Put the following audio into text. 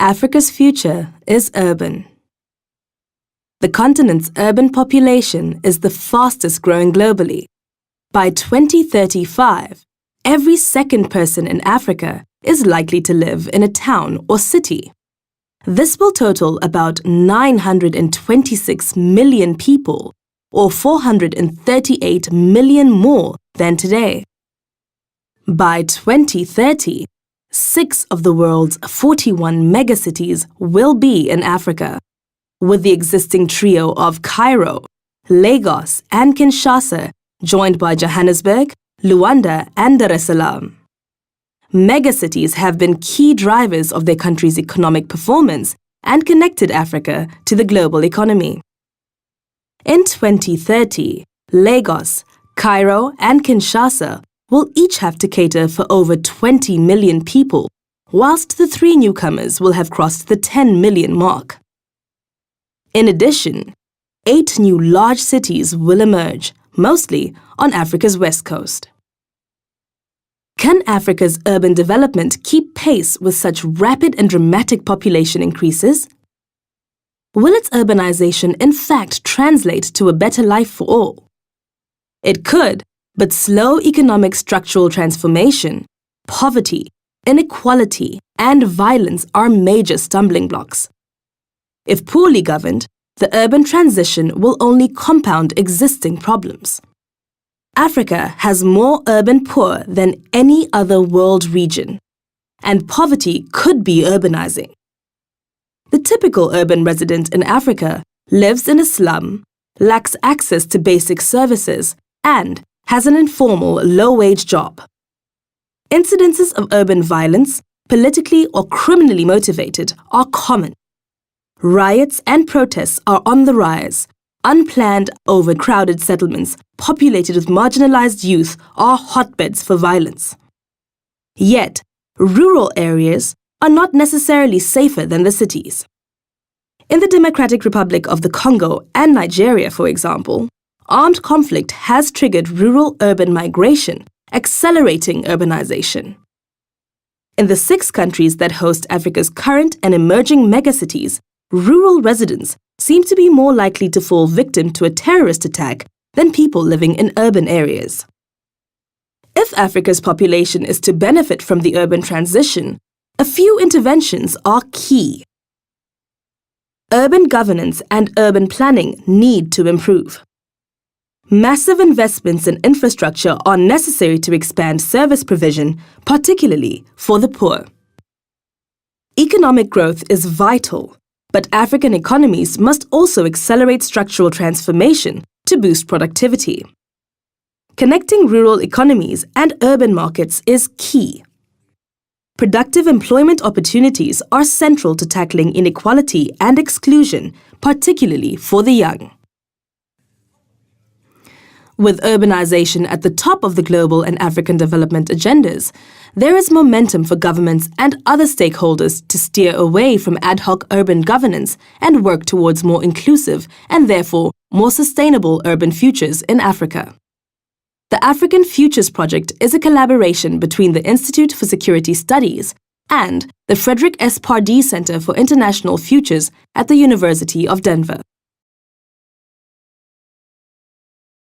Africa's future is urban. The continent's urban population is the fastest growing globally. By 2035, every second person in Africa is likely to live in a town or city. This will total about 926 million people, or 438 million more than today. By 2030, 6 of the world's 41 megacities will be in Africa, with the existing trio of Cairo, Lagos, and Kinshasa joined by Johannesburg, Luanda, and Dar es Salaam. Megacities have been key drivers of their country's economic performance and connected Africa to the global economy. In 2030, Lagos, Cairo, and Kinshasa will each have to cater for over 20 million people, whilst the 3 newcomers will have crossed the 10 million mark. In addition, 8 new large cities will emerge, mostly on Africa's west coast. Can Africa's urban development keep pace with such rapid and dramatic population increases? Will its urbanization in fact translate to a better life for all? It could, but slow economic structural transformation, poverty, inequality, and violence are major stumbling blocks. If poorly governed, the urban transition will only compound existing problems. Africa has more urban poor than any other world region, and poverty could be urbanizing. The typical urban resident in Africa lives in a slum, lacks access to basic services, and has an informal, low-wage job. Incidences of urban violence, politically or criminally motivated, are common. Riots and protests are on the rise. Unplanned, overcrowded settlements populated with marginalized youth are hotbeds for violence. Yet, rural areas are not necessarily safer than the cities. In the Democratic Republic of the Congo and Nigeria, for example, armed conflict has triggered rural-urban migration, accelerating urbanization. In the 6 countries that host Africa's current and emerging megacities, rural residents seem to be more likely to fall victim to a terrorist attack than people living in urban areas. If Africa's population is to benefit from the urban transition, a few interventions are key. Urban governance and urban planning need to improve. Massive investments in infrastructure are necessary to expand service provision, particularly for the poor. Economic growth is vital, but African economies must also accelerate structural transformation to boost productivity. Connecting rural economies and urban markets is key. Productive employment opportunities are central to tackling inequality and exclusion, particularly for the young. With urbanization at the top of the global and African development agendas, there is momentum for governments and other stakeholders to steer away from ad hoc urban governance and work towards more inclusive and therefore more sustainable urban futures in Africa. The African Futures Project is a collaboration between the Institute for Security Studies and the Frederick S. Pardee Center for International Futures at the University of Denver.